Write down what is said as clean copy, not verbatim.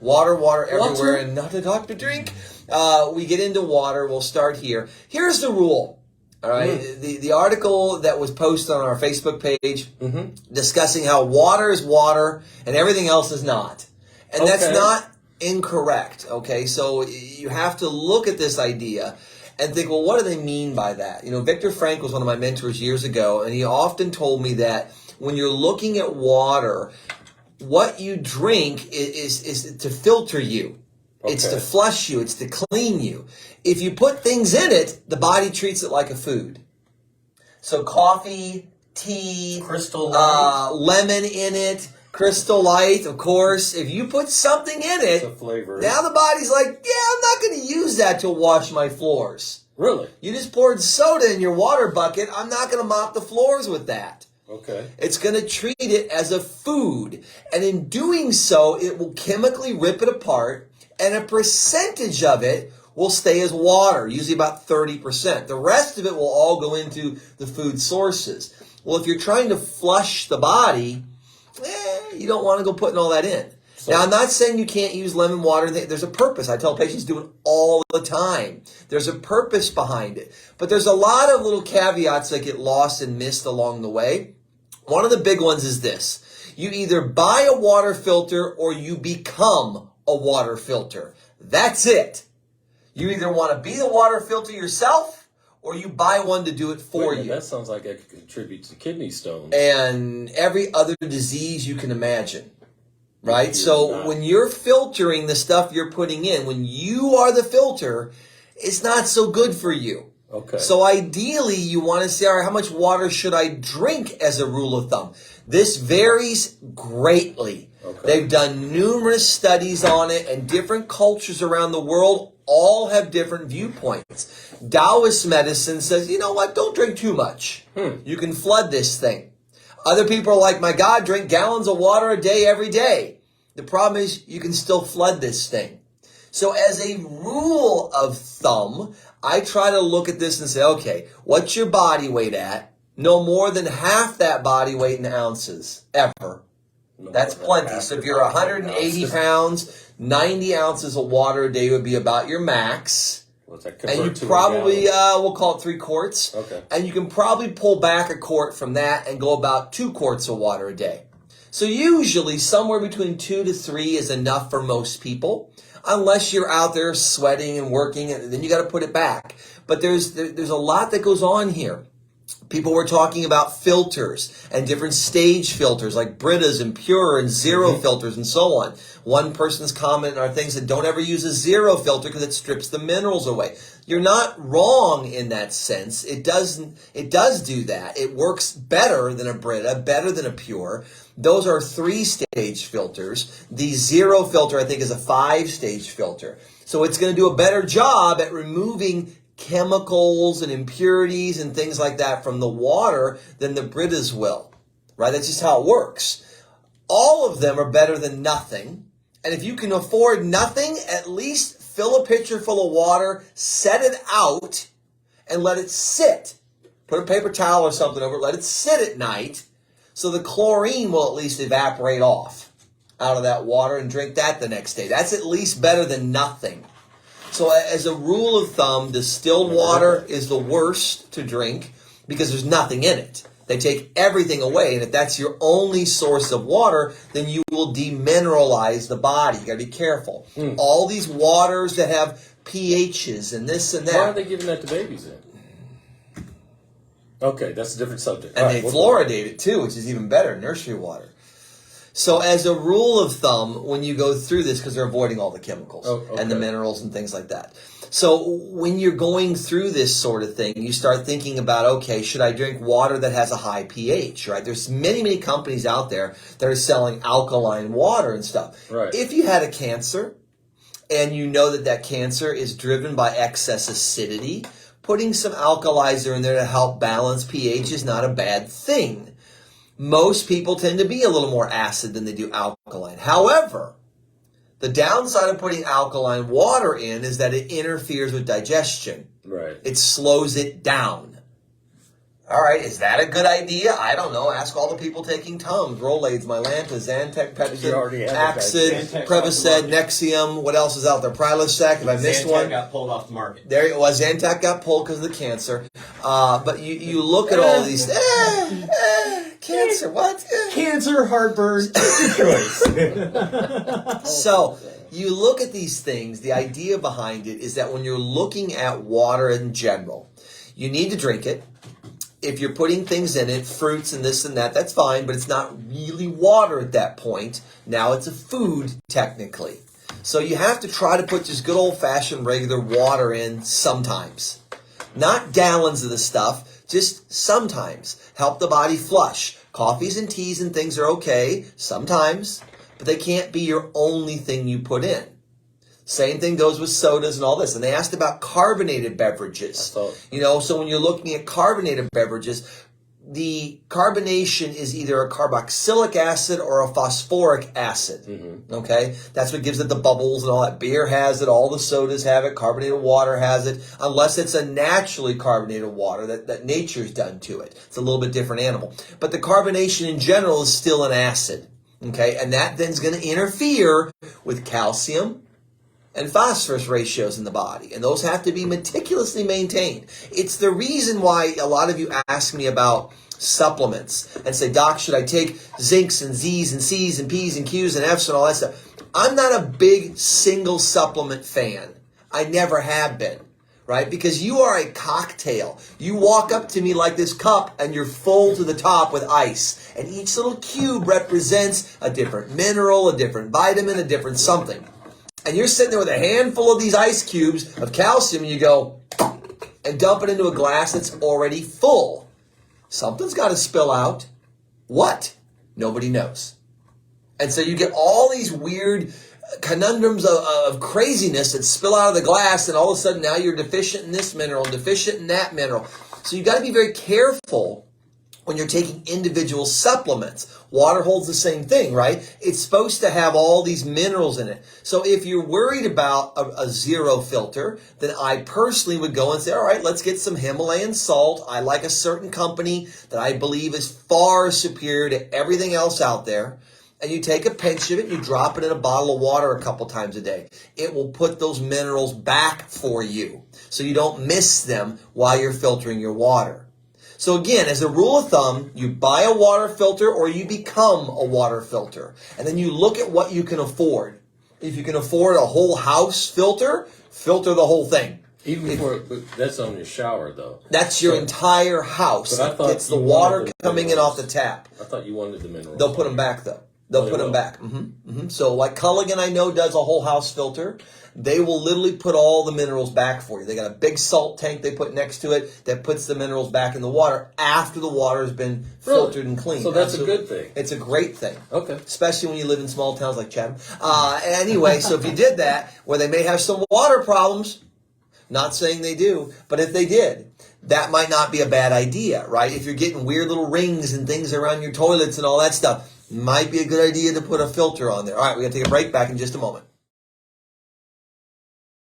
Water everywhere, and not a doctor drink. We get into water. We'll start here. Here's the rule. All right, the article that was posted on our Facebook page discussing how water is water and everything else is not. And that's not incorrect, okay? So you have to look at this idea and think, well, what do they mean by that? You know, Viktor Frankl was one of my mentors years ago, and he often told me that when you're looking at water, what you drink is to filter you. It's to flush you. It's to clean you. If you put things in it, the body treats it like a food. So coffee, tea, Crystal Light, lemon in it, Crystal Light, of course. If you put something in it, it's a flavor. Now the body's like, yeah, I'm not going to use that to wash my floors. Really? You just poured soda in your water bucket. I'm not going to mop the floors with that. Okay. It's going to treat it as a food. And in doing so, it will chemically rip it apart. And a percentage of it will stay as water, usually about 30%. The rest of it will all go into the food sources. Well, if you're trying to flush the body, you don't want to go putting all that in. So, now, I'm not saying you can't use lemon water. There's a purpose. I tell patients do it all the time. There's a purpose behind it. But there's a lot of little caveats that get lost and missed along the way. One of the big ones is this. You either buy a water filter or you become a water filter. That's it. You either want to be the water filter yourself or you buy one to do it for you. That sounds like it could contribute to kidney stones. And every other disease you can imagine. Right? So when you're filtering the stuff you're putting in, when you are the filter, it's not so good for you. Okay. So ideally, you want to say, all right, how much water should I drink as a rule of thumb? This varies greatly. Okay. They've done numerous studies on it, and different cultures around the world all have different viewpoints. Taoist medicine says, you know what, don't drink too much. You can flood this thing. Other people are like, my God, drink gallons of water a day every day. The problem is you can still flood this thing. So as a rule of thumb, I try to look at this and say, okay, what's your body weight at? No more than half that body weight in ounces, ever. That's plenty. So if you're 180 pounds, 90 ounces of water a day would be about your max. And you probably, we'll call it 3 quarts. Okay. And you can probably pull back a quart from that and go about 2 quarts of water a day. So usually somewhere between 2 to 3 is enough for most people. Unless you're out there sweating and working, and then you got to put it back. But there's a lot that goes on here. People were talking about filters and different stage filters like Britas and Pure and Zero filters and so on. One person's comment are things that don't ever use a Zero filter because it strips the minerals away. You're not wrong in that sense. It does do that. It works better than a Brita, better than a Pure. Those are 3-stage filters. The Zero filter, I think, is a 5-stage filter. So it's going to do a better job at removing chemicals and impurities and things like that from the water than the Britas will. Right? That's just how it works. All of them are better than nothing. And if you can afford nothing, at least fill a pitcher full of water, set it out, and let it sit. Put a paper towel or something over it, let it sit at night, so the chlorine will at least evaporate off out of that water, and drink that the next day. That's at least better than nothing. So as a rule of thumb, distilled water is the worst to drink because there's nothing in it. They take everything away, and if that's your only source of water, then you will demineralize the body. You got to be careful. All these waters that have pHs and this and that. Why are they giving that to babies then? Okay, that's a different subject. And they fluoridate it too, which is even better, nursery water. So as a rule of thumb, when you go through this, because they're avoiding all the chemicals and the minerals and things like that. So when you're going through this sort of thing, you start thinking about, okay, should I drink water that has a high pH, right? There's many companies out there that are selling alkaline water and stuff. Right. If you had a cancer and you know that cancer is driven by excess acidity, putting some alkalizer in there to help balance pH is not a bad thing. Most people tend to be a little more acid than they do alkaline. However, the downside of putting alkaline water in is that it interferes with digestion. Right. It slows it down. All right, is that a good idea? I don't know. Ask all the people taking Tums, Rolaids, Mylanta, Zantac, You already Pepsid, have Axid, Zantac Prevacid, off the market. Nexium. What else is out there? Prilosec, if I missed Zantac one. got pulled off the market. There it was. Zantac got pulled because of the cancer. But you look at all these. Cancer, what? Cancer, heartburn, your choice. So you look at these things. The idea behind it is that when you're looking at water in general, you need to drink it. If you're putting things in it, fruits and this and that, that's fine, but it's not really water at that point. Now it's a food, technically. So you have to try to put just good old-fashioned regular water in sometimes. Not gallons of the stuff, just sometimes. Help the body flush. Coffees and teas and things are okay, sometimes, but they can't be your only thing you put in. Same thing goes with sodas and all this. And they asked about carbonated beverages. So when you're looking at carbonated beverages, the carbonation is either a carboxylic acid or a phosphoric acid. Mm-hmm. Okay? That's what gives it the bubbles and all that. Beer has it. All the sodas have it. Carbonated water has it. Unless it's a naturally carbonated water that nature's done to it. It's a little bit different animal. But the carbonation in general is still an acid. Okay? And that then's going to interfere with calcium and phosphorus ratios in the body. And those have to be meticulously maintained. It's the reason why a lot of you ask me about supplements and say, Doc, should I take zincs and Z's and C's and P's and Q's and F's and all that stuff? I'm not a big single supplement fan. I never have been, right? Because you are a cocktail. You walk up to me like this cup and you're full to the top with ice. And each little cube represents a different mineral, a different vitamin, a different something. And you're sitting there with a handful of these ice cubes of calcium and you go and dump it into a glass that's already full. Something's got to spill out. What? Nobody knows. And so you get all these weird conundrums of craziness that spill out of the glass, and all of a sudden now you're deficient in this mineral, deficient in that mineral. So you've got to be very careful when you're taking individual supplements. Water holds the same thing, right? It's supposed to have all these minerals in it. So if you're worried about a zero filter, then I personally would go and say, all right, let's get some Himalayan salt. I like a certain company that I believe is far superior to everything else out there. And you take a pinch of it, you drop it in a bottle of water a couple times a day. It will put those minerals back for you so you don't miss them while you're filtering your water. So again, as a rule of thumb, you buy a water filter or you become a water filter. And then you look at what you can afford. If you can afford a whole house filter, filter the whole thing. But that's on your shower, though. That's your entire house. But I thought it's the water coming in off the tap. I thought you wanted the minerals. They'll put them back, though. They'll put them back. So like Culligan, I know, does a whole house filter. They will literally put all the minerals back for you. They got a big salt tank they put next to it that puts the minerals back in the water after the water has been filtered and cleaned. So that's a good thing. It's a great thing. Okay. Especially when you live in small towns like Chatham. Anyway, so if you did that, where they may have some water problems, not saying they do, but if they did, that might not be a bad idea, right? If you're getting weird little rings and things around your toilets and all that stuff, might be a good idea to put a filter on there. All right, we got to take a break. Back in just a moment.